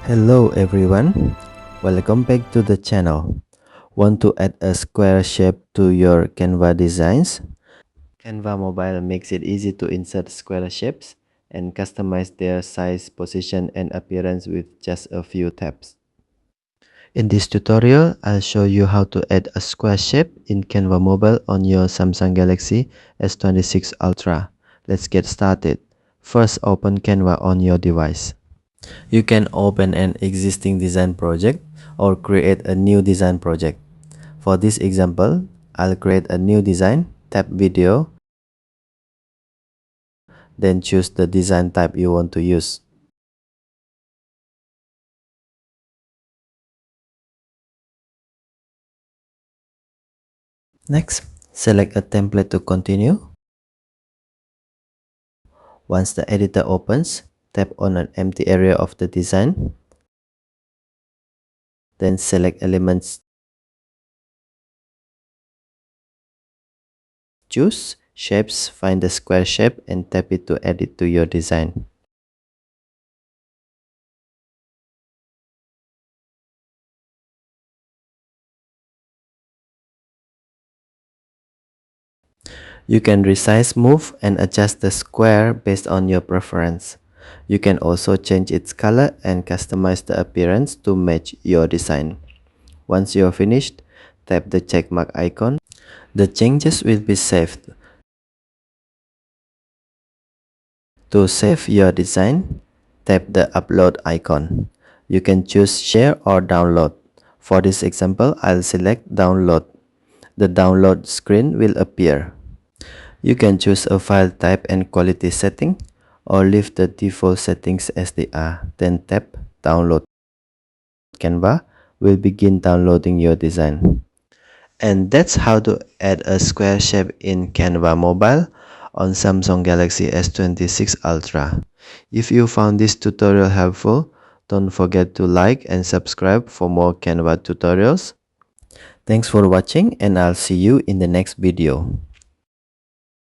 Hello everyone, welcome back to the channel. Want to add a square shape to your Canva designs? Canva Mobile makes it easy to insert square shapes and customize their size, position and appearance with just a few taps. In this tutorial, I'll show you how to add a square shape in Canva Mobile on your Samsung Galaxy S26 Ultra. Let's get started. First, open Canva on your device. You can open an existing design project or create a new design project. For this example, I'll create a new design, tap video, then choose the design type you want to use. Next, select a template to continue. Once the editor opens, tap on an empty area of the design. Then select elements. Choose shapes, find the square shape and tap it to add it to your design. You can resize, move, and adjust the square based on your preference. You can also change its color and customize the appearance to match your design. Once you're finished, tap the checkmark icon. The changes will be saved. To save your design, tap the upload icon. You can choose share or download. For this example, I'll select download. The download screen will appear. You can choose a file type and quality setting or leave the default settings as they are. Then tap download. Canva will begin downloading your design. And that's how to add a square shape in Canva Mobile on Samsung Galaxy S26 Ultra. If you found this tutorial helpful, don't forget to like and subscribe for more Canva tutorials. Thanks for watching and I'll see you in the next video.